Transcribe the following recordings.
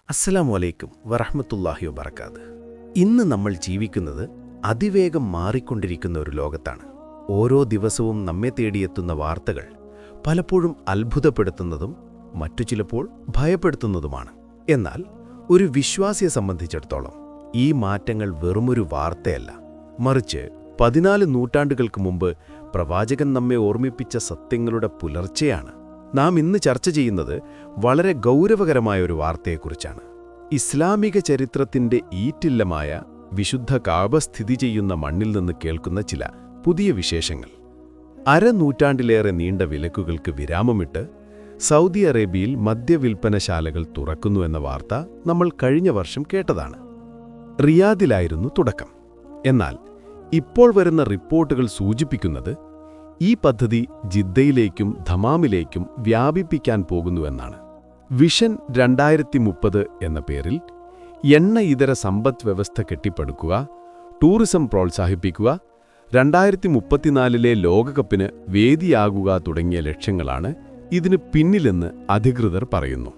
അസ്സലാമു അലൈക്കും വറഹ്മത്തുള്ളാഹി വബറകാതുഹു. ഇന്ന് നമ്മൾ ജീവിക്കുന്നത് അതിവേഗം മാറിക്കൊണ്ടിരിക്കുന്ന ഒരു ലോകത്താണ്. ഓരോ ദിവസവും നമ്മെ തേടിയെത്തുന്ന വാർത്തകൾ പലപ്പോഴും അത്ഭുതപ്പെടുത്തുന്നതും മറ്റു ചിലപ്പോൾ ഭയപ്പെടുത്തുന്നതുമാണ്. എന്നാൽ ഒരു വിശ്വാസിയെ സംബന്ധിച്ചിടത്തോളം ഈ മാറ്റങ്ങൾ വെറുമൊരു വാർത്തയല്ല, മറിച്ച് 14 നൂറ്റാണ്ടുകൾക്ക് മുമ്പ് പ്രവാചകൻ നമ്മെ ഓർമ്മിപ്പിച്ച സത്യങ്ങളുടെ പുലർച്ചയാണ്. നാം ഇന്ന് ചർച്ച ചെയ്യുന്നത് വളരെ ഗൗരവകരമായ ഒരു വാർത്തയെക്കുറിച്ചാണ്. ഇസ്ലാമിക ചരിത്രത്തിന്റെ ഈറ്റില്ലമായ വിശുദ്ധ കാബ സ്ഥിതി ചെയ്യുന്ന മണ്ണിൽ നിന്ന് കേൾക്കുന്ന ചില പുതിയ വിശേഷങ്ങൾ. അരനൂറ്റാണ്ടിലേറെ നീണ്ട വിലക്കുകൾക്ക് വിരാമമിട്ട് സൗദി അറേബ്യയിൽ മദ്യവിൽപ്പനശാലകൾ തുറക്കുന്നു എന്ന വാർത്ത നമ്മൾ കഴിഞ്ഞ വർഷം കേട്ടതാണ്. റിയാദിലായിരുന്നു തുടക്കം. എന്നാൽ ഇപ്പോൾ വരുന്ന റിപ്പോർട്ടുകൾ സൂചിപ്പിക്കുന്നത് ഈ പദ്ധതി ജിദ്ദയിലേക്കും ധമാമിലേക്കും വ്യാപിപ്പിക്കാൻ പോകുന്നുവെന്നാണ്. വിഷൻ 2030 എന്ന പേരിൽ എണ്ണ ഇതര സമ്പദ് വ്യവസ്ഥ കെട്ടിപ്പടുക്കുക, ടൂറിസം പ്രോത്സാഹിപ്പിക്കുക, 2034 ലോകകപ്പിന് വേദിയാകുക തുടങ്ങിയ ലക്ഷ്യങ്ങളാണ് ഇതിന് പിന്നിലെന്ന് അധികൃതർ പറയുന്നു.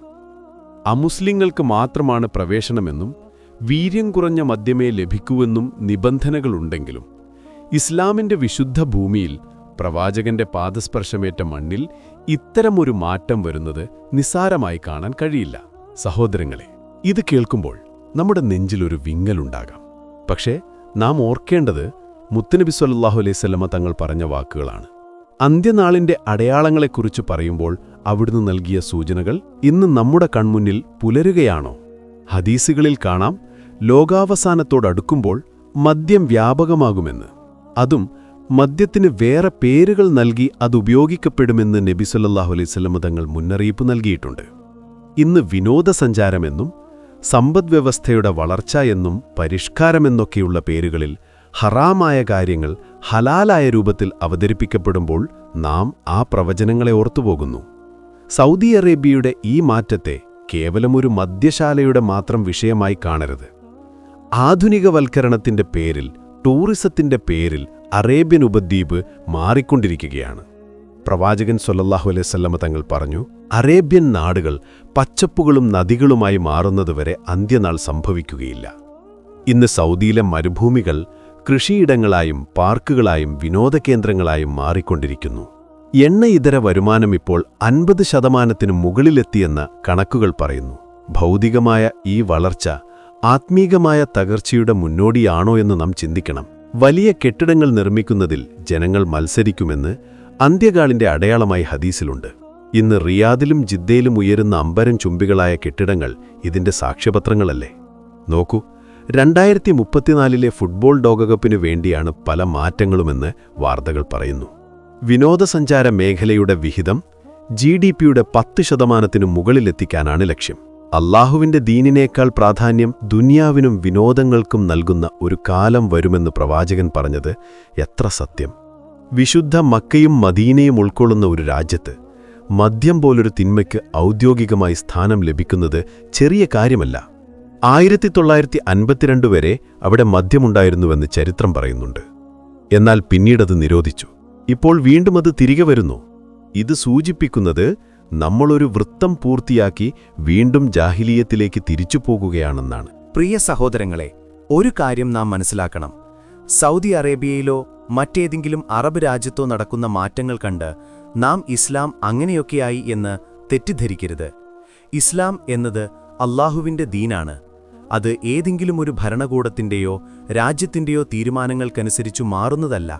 അമുസ്ലിങ്ങൾക്ക് മാത്രമാണ് പ്രവേശനമെന്നും വീര്യം കുറഞ്ഞ മദ്യമേ ലഭിക്കൂവെന്നും നിബന്ധനകളുണ്ടെങ്കിലും ഇസ്ലാമിന്റെ വിശുദ്ധ ഭൂമിയിൽ പ്രവാചകന്റെ പാദസ്പർശമേറ്റ മണ്ണിൽ ഇത്തരമൊരു മാറ്റം വരുന്നത് നിസ്സാരമായി കാണാൻ കഴിയില്ല. സഹോദരങ്ങളെ, ഇത് കേൾക്കുമ്പോൾ നമ്മുടെ നെഞ്ചിലൊരു വിങ്ങലുണ്ടാകാം. പക്ഷേ നാം ഓർക്കേണ്ടത് മുത്തുനബി സ്വല്ലല്ലാഹു അലൈഹി വസല്ലമ തങ്ങൾ പറഞ്ഞ വാക്കുകളാണ്. അന്ത്യനാളിന്റെ അടയാളങ്ങളെക്കുറിച്ച് പറയുമ്പോൾ അവിടുന്ന് നൽകിയ സൂചനകൾ ഇന്ന് നമ്മുടെ കൺമുന്നിൽ പുലരുകയാണോ? ഹദീസുകളിൽ കാണാം, ലോകാവസാനത്തോടടുക്കുമ്പോൾ മദ്യം വ്യാപകമാകുമെന്ന്. അതും മദ്യത്തിന് വേറെ പേരുകൾ നൽകി അതുപയോഗിക്കപ്പെടുമെന്ന് നബി സല്ലല്ലാഹു അലൈഹി വസല്ലം തങ്ങൾ മുന്നറിയിപ്പ് നൽകിയിട്ടുണ്ട്. ഇന്ന് വിനോദസഞ്ചാരമെന്നും സമ്പദ്വ്യവസ്ഥയുടെ വളർച്ച എന്നും പരിഷ്കാരമെന്നൊക്കെയുള്ള പേരുകളിൽ ഹറാമായ കാര്യങ്ങൾ ഹലാലായ രൂപത്തിൽ അവതരിപ്പിക്കപ്പെടുമ്പോൾ നാം ആ പ്രവചനങ്ങളെ ഓർത്തുപോകുന്നു. സൗദി അറേബ്യയുടെ ഈ മാറ്റത്തെ കേവലമൊരു മദ്യശാലയുടെ മാത്രം വിഷയമായി കാണരുത്. ആധുനികവൽക്കരണത്തിന്റെ പേരിൽ, ടൂറിസത്തിന്റെ പേരിൽ അറേബ്യൻ ഉപദ്വീപ് മാറിക്കൊണ്ടിരിക്കുകയാണ്. പ്രവാചകൻ സ്വല്ലല്ലാഹു അലൈഹി വസല്ലം തങ്ങൾ പറഞ്ഞു, അറേബ്യൻ നാടുകൾ പച്ചപ്പുകളും നദികളുമായി മാറുന്നതുവരെ അന്ത്യനാൾ സംഭവിക്കുകയില്ല. ഇന്ന് സൗദിയിലെ മരുഭൂമികൾ കൃഷിയിടങ്ങളായും പാർക്കുകളായും വിനോദകേന്ദ്രങ്ങളായും മാറിക്കൊണ്ടിരിക്കുന്നു. എണ്ണ ഇതര വരുമാനം ഇപ്പോൾ 50% മുകളിലെത്തിയെന്ന കണക്കുകൾ പറയുന്നു. ഭൗതികമായ ഈ വളർച്ച ആത്മീകമായ തകർച്ചയുടെ മുന്നോടിയാണോ എന്ന് നാം ചിന്തിക്കണം. വലിയ കെട്ടിടങ്ങൾ നിർമ്മിക്കുന്നതിൽ ജനങ്ങൾ മത്സരിക്കുമെന്ന് അന്ത്യകാളിന്റെ അടയാളമായി ഹദീസിലുണ്ട്. ഇന്ന് റിയാദിലും ജിദ്ദയിലും ഉയരുന്ന അമ്പരം ചുംബികളായ കെട്ടിടങ്ങൾ ഇതിന്റെ സാക്ഷ്യപത്രങ്ങളല്ലേ? നോക്കൂ, 2034 ഫുട്ബോൾ ലോകകപ്പിനു വേണ്ടിയാണ് പല മാറ്റങ്ങളുമെന്ന് വാർത്തകൾ പറയുന്നു. വിനോദസഞ്ചാര മേഖലയുടെ വിഹിതം GDPയുടെ 10% മുകളിലെത്തിക്കാനാണ് ലക്ഷ്യം. അല്ലാഹുവിന്റെ ദീനിനേക്കാൾ പ്രാധാന്യം ദുനിയാവിനും വിനോദങ്ങൾക്കും നൽകുന്ന ഒരു കാലം വരുമെന്ന് പ്രവാചകൻ പറഞ്ഞത് എത്ര സത്യം! വിശുദ്ധ മക്കയും മദീനയും ഉൾക്കൊള്ളുന്ന ഒരു രാജ്യത്ത് മദ്യം പോലൊരു തിന്മയ്ക്ക് ഔദ്യോഗികമായി സ്ഥാനം ലഭിക്കുന്നത് ചെറിയ കാര്യമല്ല. 1952 വരെ അവിടെ മദ്യമുണ്ടായിരുന്നുവെന്ന് ചരിത്രം പറയുന്നുണ്ട്. എന്നാൽ പിന്നീടത് നിരോധിച്ചു. ഇപ്പോൾ വീണ്ടും അത് തിരികെ വരുന്നു. ഇത് സൂചിപ്പിക്കുന്നത് നമ്മളൊരു വൃത്തം പൂർത്തിയാക്കി വീണ്ടും ജാഹിലിയത്തിലേക്ക് തിരിച്ചു പോകുകയാണെന്നാണ്. പ്രിയ സഹോദരങ്ങളെ, ഒരു കാര്യം നാം മനസ്സിലാക്കണം. സൗദി അറേബ്യയിലോ മറ്റേതെങ്കിലും അറബ് രാജ്യത്തോ നടക്കുന്ന മാറ്റങ്ങൾ കണ്ട് നാം ഇസ്ലാം അങ്ങനെയൊക്കെയായി എന്ന് തെറ്റിദ്ധരിക്കരുത്. ഇസ്ലാം എന്നത് അല്ലാഹുവിന്റെ ദീനാണ്. അത് ഏതെങ്കിലും ഒരു ഭരണകൂടത്തിന്റെയോ രാജ്യത്തിന്റെയോ തീരുമാനങ്ങൾക്കനുസരിച്ചു മാറുന്നതല്ല.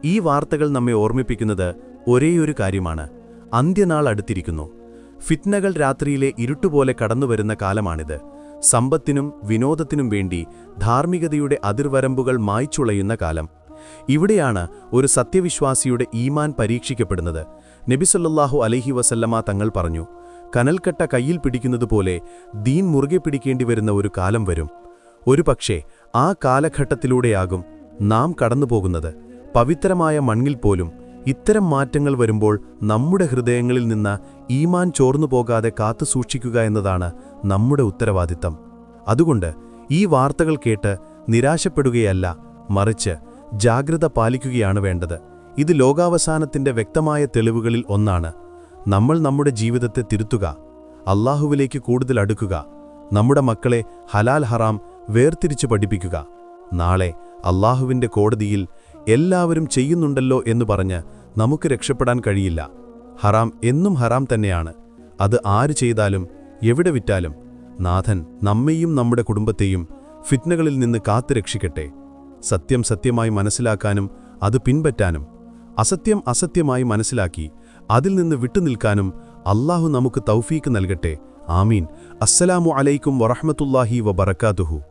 ഈ വാർത്തകൾ നമ്മെ ഓർമ്മിപ്പിക്കുന്നത് ഒരേയൊരു കാര്യമാണ്: അന്ത്യനാൾ അടുത്തിരിക്കുന്നു. ഫിത്നകൾ രാത്രിയിലെ ഇരുട്ടുപോലെ കടന്നുവരുന്ന കാലമാണിത്. സമ്പത്തിനും വിനോദത്തിനും വേണ്ടി ധാർമ്മികതയുടെ അതിർവരമ്പുകൾ മായ്ച്ചുളയുന്ന കാലം. ഇവിടെയാണ് ഒരു സത്യവിശ്വാസിയുടെ ഈമാൻ പരീക്ഷിക്കപ്പെടുന്നത്. നബി സല്ലല്ലാഹു അലൈഹി വസല്ലമ തങ്ങൾ പറഞ്ഞു, കനൽക്കട്ട കയ്യിൽ പിടിക്കുന്നതുപോലെ ദീൻ മുറുകെ പിടിക്കേണ്ടി വരുന്ന ഒരു കാലം വരും. ഒരുപക്ഷേ ആ കാലഘട്ടത്തിലൂടെയാകും നാം കടന്നുപോകുന്നത്. പവിത്രമായ മണ്ണിൽ പോലും ഇത്തരം മാറ്റങ്ങൾ വരുമ്പോൾ നമ്മുടെ ഹൃദയങ്ങളിൽ നിന്ന് ഈമാൻ ചോർന്നുപോകാതെ കാത്തുസൂക്ഷിക്കുക എന്നതാണ് നമ്മുടെ ഉത്തരവാദിത്തം. അതുകൊണ്ട് ഈ വാർത്തകൾ കേട്ട് നിരാശപ്പെടുകയല്ല, മറിച്ച് ജാഗ്രത പാലിക്കുകയാണ് വേണ്ടത്. ഇത് ലോകാവസാനത്തിന്റെ വ്യക്തമായ തെളിവുകളിൽ ഒന്നാണ്. നമ്മൾ നമ്മുടെ ജീവിതത്തെ തിരുത്തുക, അല്ലാഹുവിലേക്ക് കൂടുതൽ അടുക്കുക, നമ്മുടെ മക്കളെ ഹലാൽ ഹറാം വേർതിരിച്ച് പഠിപ്പിക്കുക. നാളെ അല്ലാഹുവിന്റെ കോടതിയിൽ എല്ലാവരും ചെയ്യുന്നുണ്ടല്ലോ എന്ന് പറഞ്ഞ് നമുക്ക് രക്ഷപ്പെടാൻ കഴിയില്ല. ഹറാം എന്നും ഹറാം തന്നെയാണ്. അത് ആര് ചെയ്താലും എവിടെ വിറ്റാലും നാഥൻ നമ്മെയും നമ്മുടെ കുടുംബത്തെയും ഫിത്നകളിൽ നിന്ന് കാത്തുരക്ഷിക്കട്ടെ. സത്യം സത്യമായി മനസ്സിലാക്കാനും അത് പിൻപറ്റാനും, അസത്യം അസത്യമായി മനസ്സിലാക്കി അതിൽ നിന്ന് വിട്ടുനിൽക്കാനും അല്ലാഹു നമുക്ക് തൗഫീക്ക് നൽകട്ടെ. ആമീൻ. അസ്സലാമു അലൈക്കും വറഹ്മത്തുള്ളാഹി വബറകാതുഹു.